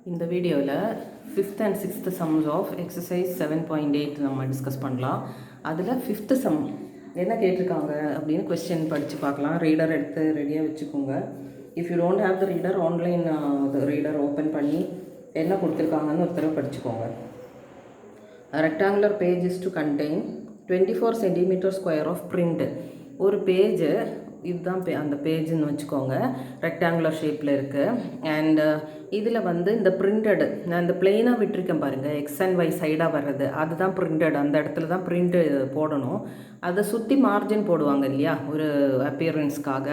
இந்த வீடியோவில் 5th and 6th sums of exercise 7.8 நம்ம டிஸ்கஸ் பண்ணலாம். அதில் 5th sum என்ன கேட்டிருக்காங்க அப்படின்னு கொஸ்டின் படித்து பார்க்கலாம். ரீடர் எடுத்து ரெடியாக வச்சுக்கோங்க. If you don't have the reader online reader open பண்ணி என்ன கொடுத்துருக்காங்கன்னு ஒரு தடவை படிச்சுக்கோங்க. Rectangular page is to contain 24 cm square of print. ஒரு பேஜு இதுதான் அந்த பேஜுன்னு வச்சுக்கோங்க, ரெக்டாங்குலர் ஷேப்பில் இருக்குது. அண்ட் இதில் வந்து இந்த பிரிண்டடு நான் இந்த பிளெயினாக விட்டுருக்கேன் பாருங்கள், எக்ஸ் அண்ட் ஒய் சைடாக வர்றது அதுதான் பிரிண்டட். அந்த இடத்துல தான் பிரிண்ட்டு போடணும். அதை சுற்றி மார்ஜின் போடுவாங்க இல்லையா ஒரு அப்பியரன்ஸ்க்காக.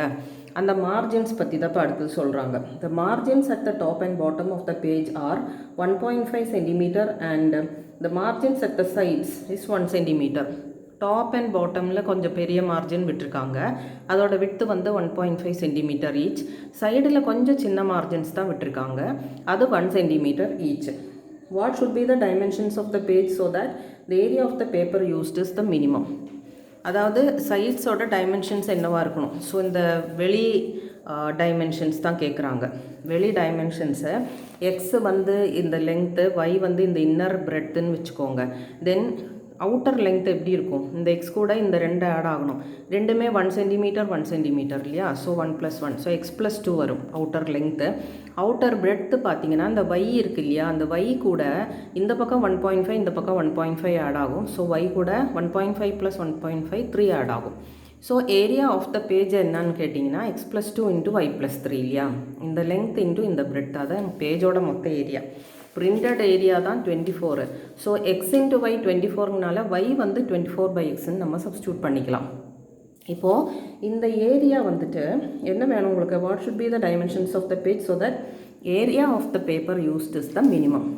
அந்த மார்ஜின்ஸ் பற்றி தான் இப்போ அடுத்தது சொல்கிறாங்க. The margins at the top and bottom of the page are 1.5 cm and the margins at the sides is 1 cm. Top and பாட்டமில் கொஞ்சம் பெரிய மார்ஜின் விட்டுருக்காங்க. அதோட விட்த்து வந்து 1.5 cm ஈச். சைடில் கொஞ்சம் சின்ன மார்ஜின்ஸ் தான் விட்டுருக்காங்க, அது 1 cm each. What should be the dimensions of the page so that the area of the paper used is the minimum. அதாவது சைட்ஸோட டைமென்ஷன்ஸ் என்னவாக இருக்கணும். ஸோ இந்த வெளி டைமென்ஷன்ஸ் தான் கேட்குறாங்க. வெளி டைமென்ஷன்ஸை எக்ஸ் வந்து இந்த லெங்க்த்து, ஒய் வந்து இந்த இன்னர் பிரெத்துன்னு வச்சுக்கோங்க. தென் அவுட்டர் லெங்த் எப்படி இருக்கும், இந்த எக்ஸ் கூட இந்த ரெண்டு ஆட் ஆகணும். ரெண்டுமே 1 cm 1 cm இல்லையா. ஸோ 1 + 1, ஸோ எக்ஸ் + 2 வரும் அவுட்டர் லெங்த்து. அவுட்டர் பிரெத்து பார்த்தீங்கன்னா இந்த ஒய் இருக்குது இல்லையா, அந்த ஒய் கூட இந்த பக்கம் 1.5 இந்த பக்கம் 1.5 ஆட் ஆகும். ஸோ ஒய் கூட 1.5 + 1.5 3 ஆட் ஆகும். So area of the page என்னன்னு கேட்டிங்கன்னா எக்ஸ் + 2 × ஒய் + 3 இல்லையா. இந்த லெங்த் இன்ட்டு இந்த பிரெத், அதான் பேஜோட மொத்த ஏரியா. பிரிண்டட் ஏரியா தான் 24. ஸோ எக்ஸ் × ஒய் 24னால ஒய் வந்து 24/xன்னு நம்ம சப்ஸ்டியூட் பண்ணிக்கலாம். இப்போது இந்த ஏரியா வந்துட்டு என்ன வேணும் உங்களுக்கு, what should be the dimensions of the page so that area of the paper used is the minimum.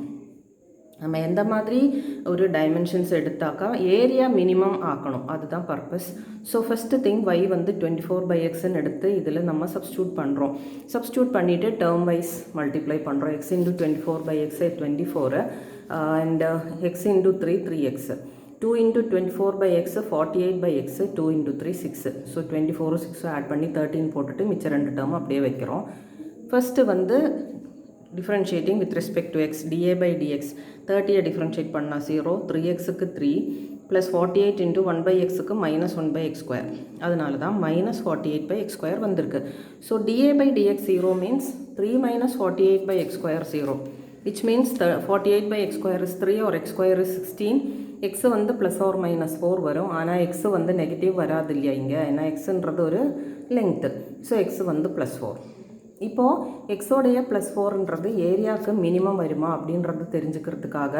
நம்ம எந்த மாதிரி ஒரு டைமென்ஷன்ஸ் எடுத்தாக்கா ஏரியா மினிமம் ஆக்கணும், அதுதான் purpose. So first thing y வந்து 24/xன்னு எடுத்து இதில் நம்ம சப்ஸ்டியூட் பண்ணுறோம். சப்ஸ்டியூட் பண்ணிவிட்டு டேர்ம் வைஸ் மல்டிப்ளை பண்ணுறோம். X × 24/x 24 and x × 3 3x. 2 × 24/x 48/x, 2 × 3 6. So 24 6 add பண்ணி 13 போட்டுட்டு மிச்சம் 2 டேர்ம் அப்படியே வைக்கிறோம். ஃபஸ்ட்டு வந்து differentiating with respect to X, dA/dx. 30 differentiate பண்ணால் 0, 3xக்கு 3 ப்ளஸ் 48 × 1/xக்கு -1/x². அதனால தான் -48/x² வந்திருக்கு. So dA/dx 0 means 3 - 48/x² 0, which means 48/x² is 3 or x² is 16. X வந்து +or -4 வரும், ஆனால் எக்ஸ் வந்து நெகட்டிவ் வராது இல்லையா இங்கே, ஏன்னா எக்ஸுன்றது ஒரு லெங்க்த்து. ஸோ எக்ஸ் வந்து +4. இப்போது எக்ஸோடைய +4ன்றது ஏரியாவுக்கு மினிமம் வருமா அப்படின்றது தெரிஞ்சுக்கிறதுக்காக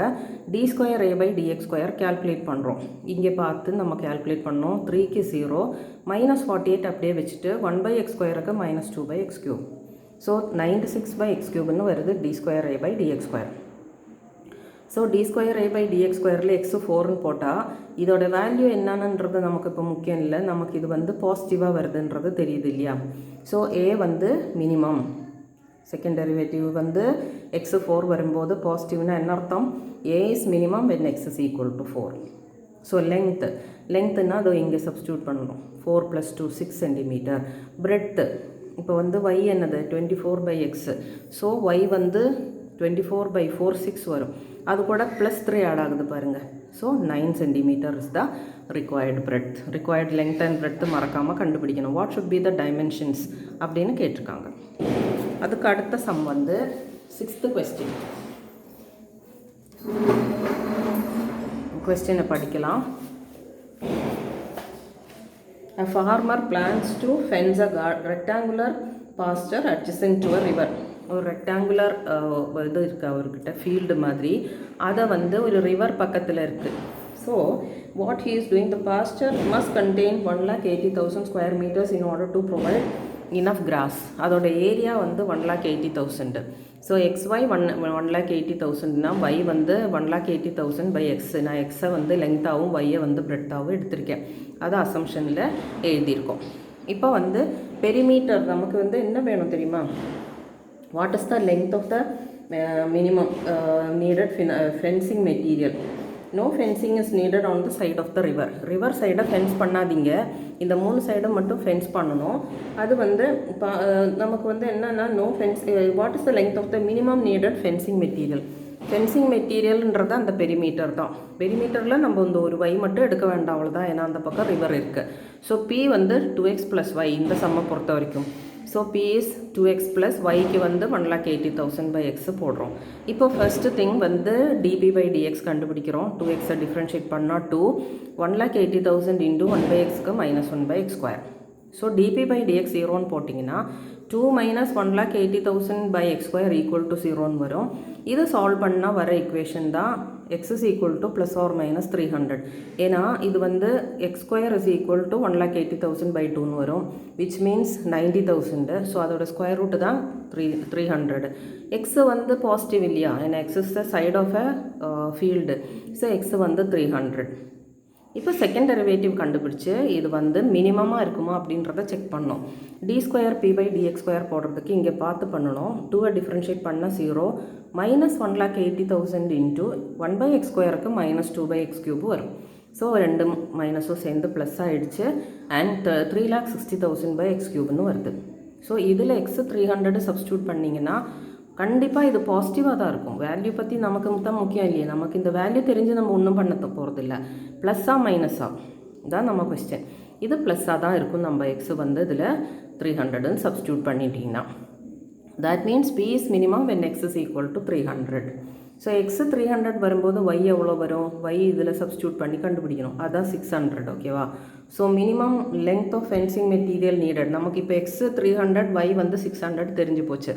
d²a/dx² கேல்குலேட் பண்ணுறோம். இங்கே பார்த்து நம்ம கேல்குலேட் பண்ணோம். 3க்கு 0, -48 அப்படியே வச்சுட்டு 1/x²க்கு -2/x³. ஸோ 96/x³ வருது d²a/dx². ஸோ d²a/dx² எக்ஸ் 4ன்னு போட்டால் இதோட வேல்யூ என்னன்றது நமக்கு இப்போ முக்கியம் இல்லை, நமக்கு இது வந்து பாசிட்டிவாக வருதுன்றது தெரியுது இல்லையா. ஸோ ஏ வந்து மினிமம், செகண்ட் டெரிவேட்டிவ் வந்து எக்ஸ் 4 வரும்போது பாசிட்டிவ்னா என்ன அர்த்தம், A is minimum when x is equal to 4. So லெங்க்த்துன்னா அதோ இங்கே சப்ஸ்டியூட் பண்ணணும். 4 + 2 6 cm. பிரெத்து இப்போ வந்து y என்னது 24/x. ஸோ y வந்து 24/4 6 வரும், அது கூட +3 ஆட் ஆகுது பாருங்கள். So 9 cm is the required breadth. Required length and breadth மறக்காமல் கண்டுபிடிக்கணும். What should be the dimensions அப்படின்னு கேட்டிருக்காங்க. அதுக்கு அடுத்த சம் வந்து 6th கொஸ்டின். கொஸ்டினை படிக்கலாம். A farmer plans to fence a rectangular pasture adjacent to a river. ஒரு ரெக்டாங்குலர் இது இருக்குது அவர்கிட்ட, ஃபீல்டு மாதிரி. அதை வந்து ஒரு ரிவர் பக்கத்தில் இருக்குது. So what he is doing, the pastor must contain 1,80,000 square meters in order to provide enough grass. அதோட ஏரியா வந்து 1,80,000. ஸோ XY 1,80,000னா y வந்து 1,80,000/x. நான் எக்ஸை வந்து லெங்க்த்தாகவும் ஒய்யை வந்து பிரெத்தாகவும் எடுத்திருக்கேன், அது அசம்ஷனில் எழுதியிருக்கோம். இப்போ வந்து பெரிமீட்டர் நமக்கு வந்து என்ன வேணும் தெரியுமா, what is the length of the minimum needed fencing material. No fencing is needed on the side of the river சைடை ஃபென்ஸ் பண்ணாதீங்க, இந்த 3 சைடை மட்டும் ஃபென்ஸ் பண்ணணும். அது வந்து இப்போ நமக்கு வந்து என்னென்னா no fence, what is the length of the minimum needed fencing material. Fencing மெட்டீரியல்ன்றது அந்த பெரிமீட்டர் தான். பெரிமீட்டரில் நம்ம இந்த ஒரு y மட்டும் எடுக்க வேண்டாம், அவ்வளோதான். ஏன்னா அந்த பக்கம் ரிவர் இருக்குது. ஸோ p வந்து 2x + y இந்த சம்மை பொறுத்த வரைக்கும். ஸோ p இஸ் 2x + yக்கு வந்து 1,80,000/x போடுறோம். இப்போ ஃபர்ஸ்ட்டு திங் வந்து dp/dx கண்டுபிடிக்கிறோம். 2xை டிஃப்ரென்ஷியேட் பண்ணால் 2, 1,80,000 × 1/xக்கு -1/x². ஸோ dp/dx 0ன்னு போட்டிங்கன்னா 2 - 1,80,000/x² = 0ன்னு வரும். இதை சால்வ் பண்ணால் வர ஈக்குவேஷன் தான் x = ± 300. ஏன்னா இது வந்து x² = 1,80,000/2ன்னு வரும், விச் மீன்ஸ் 90,000. ஸோ அதோட ஸ்கொயர் ரூட்டு தான் 300. எக்ஸ் வந்து பாசிட்டிவ் இல்லையா, ஏன்னா x is the side of a field. So x வந்து 300. இப்போ செகண்ட் டெரிவேட்டிவ் கண்டுபிடிச்சு இது வந்து மினிமமாக இருக்குமா அப்படின்றத செக் பண்ணோம். d² p/dx² போடுறதுக்கு இங்கே பார்த்து பண்ணணும். 2ஐ டிஃப்ரென்ஷியேட் பண்ணால் 0, -1,80,000 × 1/x²க்கு -2/x³ வரும். ஸோ ரெண்டு மைனஸும் சேர்ந்து ப்ளஸ் ஆகிடுச்சு. அண்ட் 3,60,000/x³ வருது. ஸோ இதில் x 300 சப்ஸ்டியூட் பண்ணிங்கன்னா கண்டிப்பாக இது பாசிட்டிவாக தான் இருக்கும். வேல்யூ பற்றி நமக்கு தான் முக்கியம் இல்லையே, நமக்கு இந்த வேல்யூ தெரிஞ்சு நம்ம ஒன்றும் பண்ண போகிறதில்ல. ப்ளஸ்ஸா மைனஸா தான் நம்ம கொஸ்டின். இது ப்ளஸ்ஸாக தான் இருக்கும். நம்ம எக்ஸு வந்து இதில் 300ன்னு சப்ஸ்டியூட் பண்ணிட்டீங்கன்னா that means p is minimum when x is equal to 300. So x 300 வரும்போது y எவ்வளோ வரும், y இதில் சப்ஸ்டியூட் பண்ணி கண்டுபிடிக்கணும். அதான் 600. ஓகேவா? So minimum length of fencing material needed. நமக்கு இப்போ எக்ஸு 300, y வந்து 600 தெரிஞ்சு போச்சு.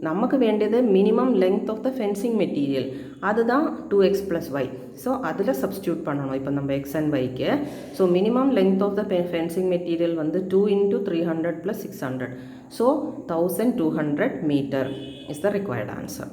நமக்கு வேண்டியது minimum length of the fencing material, அதுதான் 2x + y. ஸோ அதில் சப்ஸ்டியூட் பண்ணணும் இப்போ நம்ம x and yக்கு. So minimum length of the fencing material வந்து 2 × 300 + 600. So 1200 metre is the required answer.